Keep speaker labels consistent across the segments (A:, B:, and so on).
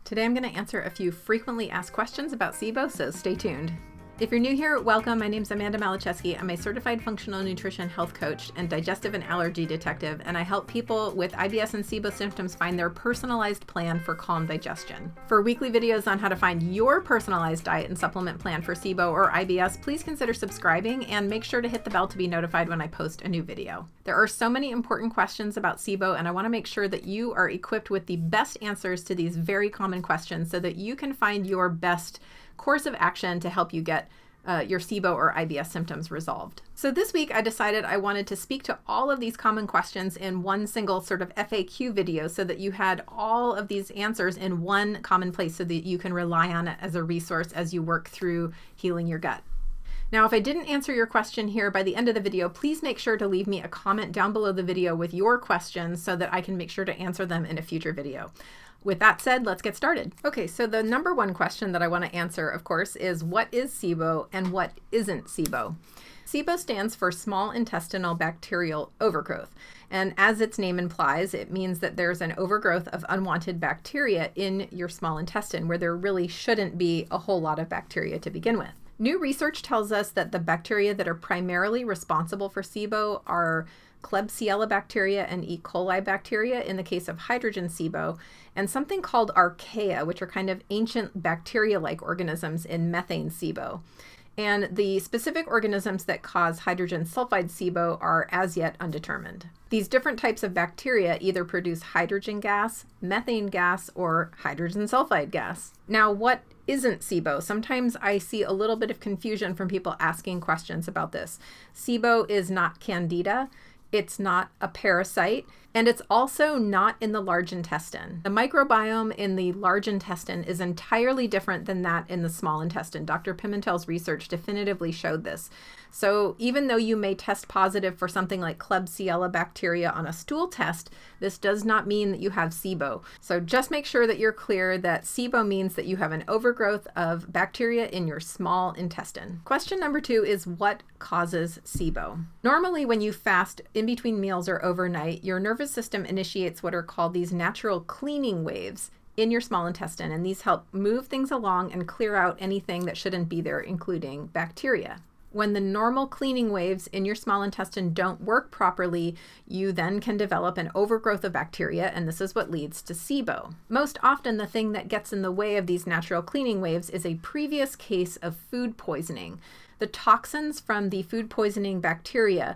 A: Today I'm going to answer a few frequently asked questions about SIBO, so stay tuned. If you're new here, welcome. My name's Amanda Malachewski. I'm a certified functional nutrition health coach and digestive and allergy detective, and I help people with IBS and SIBO symptoms find their personalized plan for calm digestion. For weekly videos on how to find your personalized diet and supplement plan for SIBO or IBS, please consider subscribing and make sure to hit the bell to be notified when I post a new video. There are so many important questions about SIBO, and I want to make sure that you are equipped with the best answers to these very common questions so that you can find your best course of action to help you get your SIBO or IBS symptoms resolved. So this week I decided I wanted to speak to all of these common questions in one single sort of FAQ video so that you had all of these answers in one common place so that you can rely on it as a resource as you work through healing your gut. Now, if I didn't answer your question here by the end of the video, please make sure to leave me a comment down below the video with your questions so that I can make sure to answer them in a future video. With that said, let's get started. Okay, so the number one question that I want to answer, of course, is what is SIBO and what isn't SIBO? SIBO stands for small intestinal bacterial overgrowth. And as its name implies, it means that there's an overgrowth of unwanted bacteria in your small intestine where there really shouldn't be a whole lot of bacteria to begin with. New research tells us that the bacteria that are primarily responsible for SIBO are Klebsiella bacteria and E. coli bacteria in the case of hydrogen SIBO, and something called archaea, which are kind of ancient bacteria-like organisms in methane SIBO. And the specific organisms that cause hydrogen sulfide SIBO are as yet undetermined. These different types of bacteria either produce hydrogen gas, methane gas, or hydrogen sulfide gas. Now, what isn't SIBO? Sometimes I see a little bit of confusion from people asking questions about this. SIBO is not candida. It's not a parasite, and it's also not in the large intestine. The microbiome in the large intestine is entirely different than that in the small intestine. Dr. Pimentel's research definitively showed this. So even though you may test positive for something like Klebsiella bacteria on a stool test, this does not mean that you have SIBO. So just make sure that you're clear that SIBO means that you have an overgrowth of bacteria in your small intestine. Question number 2 is what causes SIBO? Normally when you fast in between meals or overnight, your nervous system initiates what are called these natural cleaning waves in your small intestine, and these help move things along and clear out anything that shouldn't be there, including bacteria. When the normal cleaning waves in your small intestine don't work properly, you then can develop an overgrowth of bacteria, and this is what leads to SIBO. Most often, the thing that gets in the way of these natural cleaning waves is a previous case of food poisoning. The toxins from the food poisoning bacteria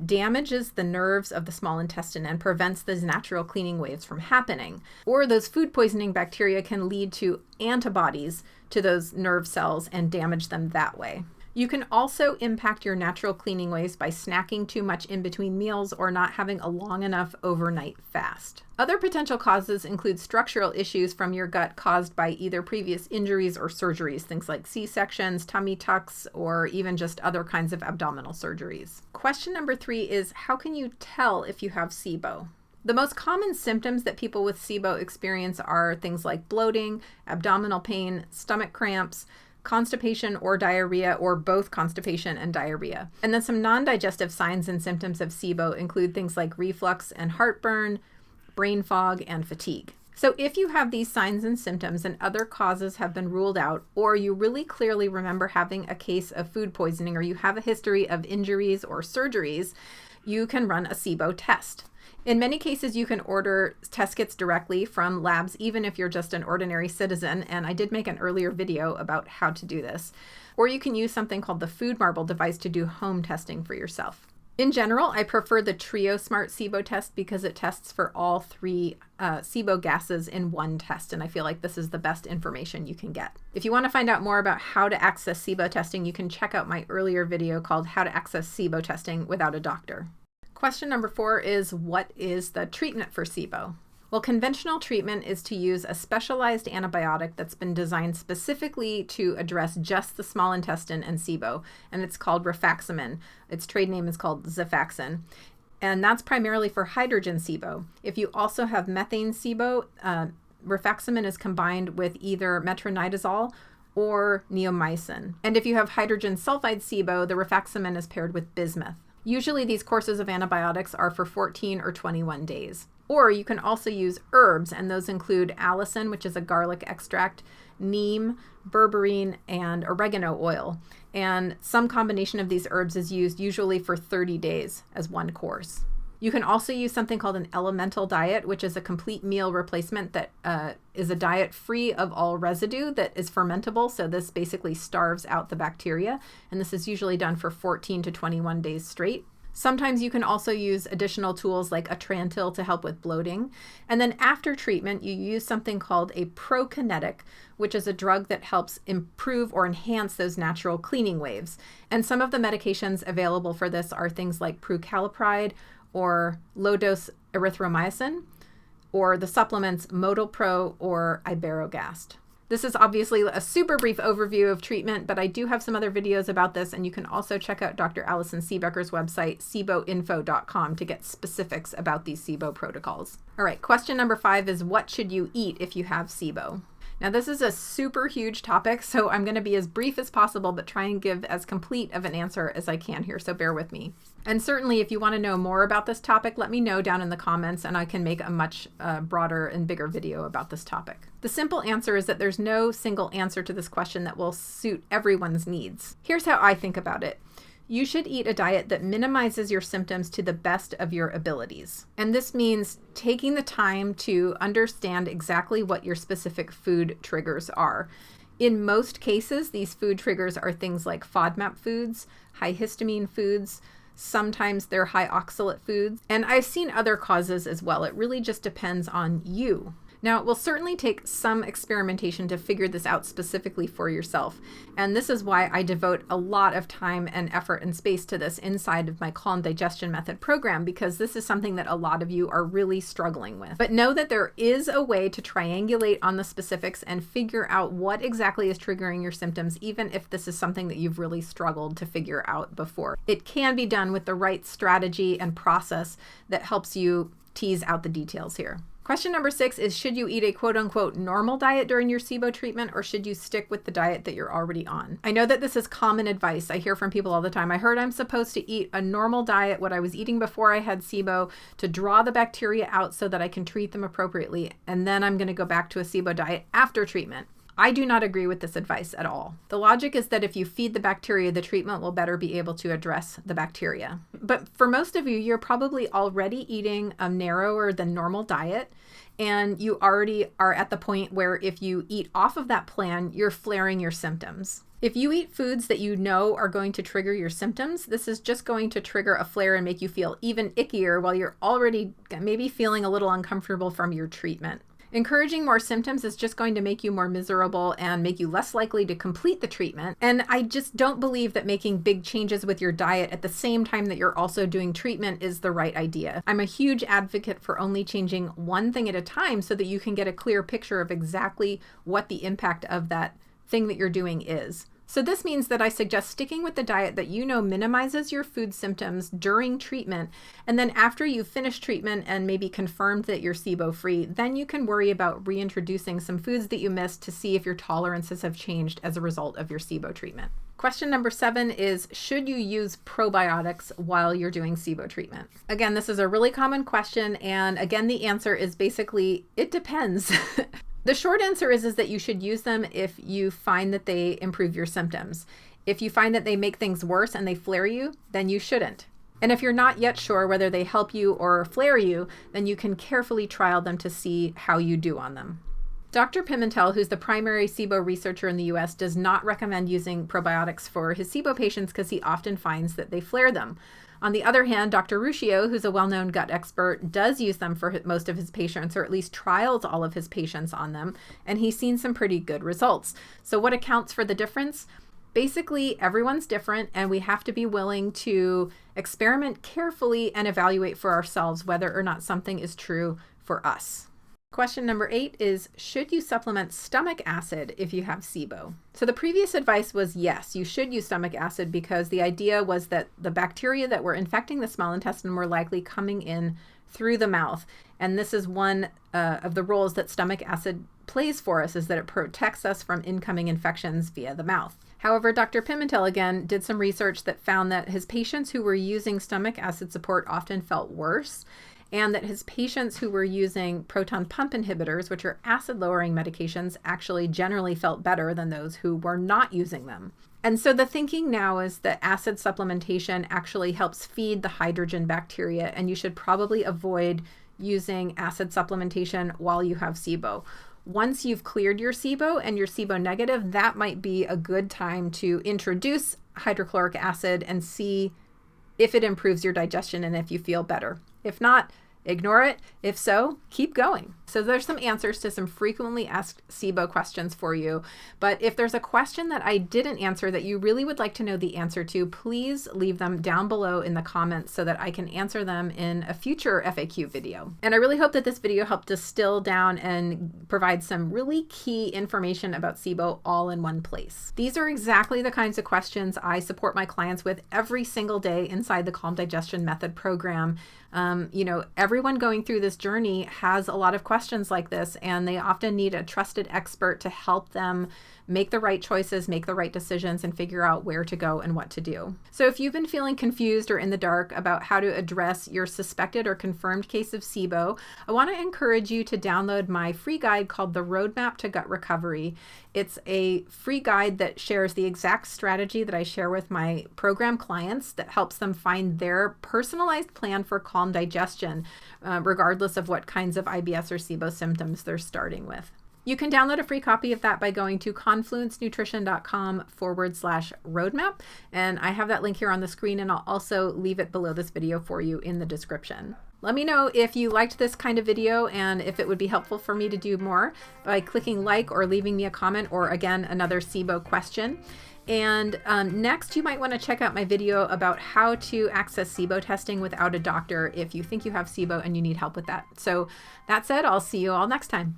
A: damages the nerves of the small intestine and prevents those natural cleaning waves from happening. Or those food poisoning bacteria can lead to antibodies to those nerve cells and damage them that way. You can also impact your natural cleaning waves by snacking too much in between meals or not having a long enough overnight fast. Other potential causes include structural issues from your gut caused by either previous injuries or surgeries, things like C-sections, tummy tucks, or even just other kinds of abdominal surgeries. Question number 3 is how can you tell if you have SIBO? The most common symptoms that people with SIBO experience are things like bloating, abdominal pain, stomach cramps, constipation or diarrhea, or both constipation and diarrhea. And then some non-digestive signs and symptoms of SIBO include things like reflux and heartburn, brain fog, and fatigue. So if you have these signs and symptoms and other causes have been ruled out, or you really clearly remember having a case of food poisoning, or you have a history of injuries or surgeries, you can run a SIBO test. In many cases, you can order test kits directly from labs, even if you're just an ordinary citizen, and I did make an earlier video about how to do this. Or you can use something called the Food Marble device to do home testing for yourself. In general, I prefer the Trio Smart SIBO test because it tests for all 3 SIBO gases in one test, and I feel like this is the best information you can get. If you want to find out more about how to access SIBO testing, you can check out my earlier video called How to Access SIBO Testing Without a Doctor. Question number 4 is what is the treatment for SIBO? Well, conventional treatment is to use a specialized antibiotic that's been designed specifically to address just the small intestine and SIBO, and it's called rifaximin. Its trade name is called Xifaxan, and that's primarily for hydrogen SIBO. If you also have methane SIBO, rifaximin is combined with either metronidazole or neomycin. And if you have hydrogen sulfide SIBO, the rifaximin is paired with bismuth. Usually these courses of antibiotics are for 14 or 21 days. Or you can also use herbs, and those include allicin, which is a garlic extract, neem, berberine, and oregano oil. And some combination of these herbs is used usually for 30 days as one course. You can also use something called an elemental diet, which is a complete meal replacement that is a diet free of all residue that is fermentable. So this basically starves out the bacteria. And this is usually done for 14 to 21 days straight. Sometimes you can also use additional tools like Atrantil to help with bloating. And then after treatment, you use something called a prokinetic, which is a drug that helps improve or enhance those natural cleaning waves. And some of the medications available for this are things like prucalopride or low-dose erythromycin, or the supplements Modal-Pro or Iberogast. This is obviously a super brief overview of treatment, but I do have some other videos about this, and you can also check out Dr. Alison Seebecker's website, SIBOinfo.com, to get specifics about these SIBO protocols. All right, question number 5 is, what should you eat if you have SIBO? Now, this is a super huge topic, so I'm going to be as brief as possible, but try and give as complete of an answer as I can here, so bear with me. And certainly, if you want to know more about this topic, let me know down in the comments, and I can make a much broader and bigger video about this topic. The simple answer is that there's no single answer to this question that will suit everyone's needs. Here's how I think about it. You should eat a diet that minimizes your symptoms to the best of your abilities. And this means taking the time to understand exactly what your specific food triggers are. In most cases, these food triggers are things like FODMAP foods, high histamine foods, sometimes they're high oxalate foods, and I've seen other causes as well. It really just depends on you. Now, it will certainly take some experimentation to figure this out specifically for yourself. And this is why I devote a lot of time and effort and space to this inside of my Calm Digestion Method program, because this is something that a lot of you are really struggling with. But know that there is a way to triangulate on the specifics and figure out what exactly is triggering your symptoms, even if this is something that you've really struggled to figure out before. It can be done with the right strategy and process that helps you tease out the details here. Question number 6 is, should you eat a quote-unquote normal diet during your SIBO treatment, or should you stick with the diet that you're already on? I know that this is common advice. I hear from people all the time. I heard I'm supposed to eat a normal diet, what I was eating before I had SIBO, to draw the bacteria out so that I can treat them appropriately, and then I'm going to go back to a SIBO diet after treatment. I do not agree with this advice at all. The logic is that if you feed the bacteria, the treatment will better be able to address the bacteria. But for most of you, you're probably already eating a narrower than normal diet, and you already are at the point where if you eat off of that plan, you're flaring your symptoms. If you eat foods that you know are going to trigger your symptoms, this is just going to trigger a flare and make you feel even ickier while you're already maybe feeling a little uncomfortable from your treatment. Encouraging more symptoms is just going to make you more miserable and make you less likely to complete the treatment. And I just don't believe that making big changes with your diet at the same time that you're also doing treatment is the right idea. I'm a huge advocate for only changing one thing at a time so that you can get a clear picture of exactly what the impact of that thing that you're doing is. So this means that I suggest sticking with the diet that you know minimizes your food symptoms during treatment, and then after you've finished treatment and maybe confirmed that you're SIBO free, then you can worry about reintroducing some foods that you missed to see if your tolerances have changed as a result of your SIBO treatment. Question number 7 is, should you use probiotics while you're doing SIBO treatment? Again, this is a really common question, and again, the answer is basically, it depends. The short answer is that you should use them if you find that they improve your symptoms. If you find that they make things worse and they flare you, then you shouldn't. And if you're not yet sure whether they help you or flare you, then you can carefully trial them to see how you do on them. Dr. Pimentel, who's the primary SIBO researcher in the US, does not recommend using probiotics for his SIBO patients because he often finds that they flare them. On the other hand, Dr. Ruscio, who's a well-known gut expert, does use them for most of his patients, or at least trials all of his patients on them, and he's seen some pretty good results. So what accounts for the difference? Basically, everyone's different, and we have to be willing to experiment carefully and evaluate for ourselves whether or not something is true for us. Question number 8 is, should you supplement stomach acid if you have SIBO? So the previous advice was yes, you should use stomach acid because the idea was that the bacteria that were infecting the small intestine were likely coming in through the mouth. And this is one of the roles that stomach acid plays for us, is that it protects us from incoming infections via the mouth. However, Dr. Pimentel again did some research that found that his patients who were using stomach acid support often felt worse. and that his patients who were using proton pump inhibitors, which are acid-lowering medications, actually generally felt better than those who were not using them. And so the thinking now is that acid supplementation actually helps feed the hydrogen bacteria, and you should probably avoid using acid supplementation while you have SIBO. Once you've cleared your SIBO and you're SIBO negative, that might be a good time to introduce hydrochloric acid and see if it improves your digestion and if you feel better. If not, ignore it. If so, keep going. So there's some answers to some frequently asked SIBO questions for you. But if there's a question that I didn't answer that you really would like to know the answer to, please leave them down below in the comments so that I can answer them in a future FAQ video. And I really hope that this video helped distill down and provide some really key information about SIBO all in one place. These are exactly the kinds of questions I support my clients with every single day inside the Calm Digestion Method program. Everyone going through this journey has a lot of questions like this, and they often need a trusted expert to help them make the right choices, make the right decisions, and figure out where to go and what to do. So if you've been feeling confused or in the dark about how to address your suspected or confirmed case of SIBO, I want to encourage you to download my free guide called The Roadmap to Gut Recovery. It's a free guide that shares the exact strategy that I share with my program clients that helps them find their personalized plan for calm digestion, regardless of what kinds of IBS or SIBO symptoms they're starting with. You can download a free copy of that by going to confluencenutrition.com/roadmap. And I have that link here on the screen, and I'll also leave it below this video for you in the description. Let me know if you liked this kind of video and if it would be helpful for me to do more by clicking like or leaving me a comment or, again, another SIBO question. And next, you might want to check out my video about how to access SIBO testing without a doctor if you think you have SIBO and you need help with that. So that said, I'll see you all next time.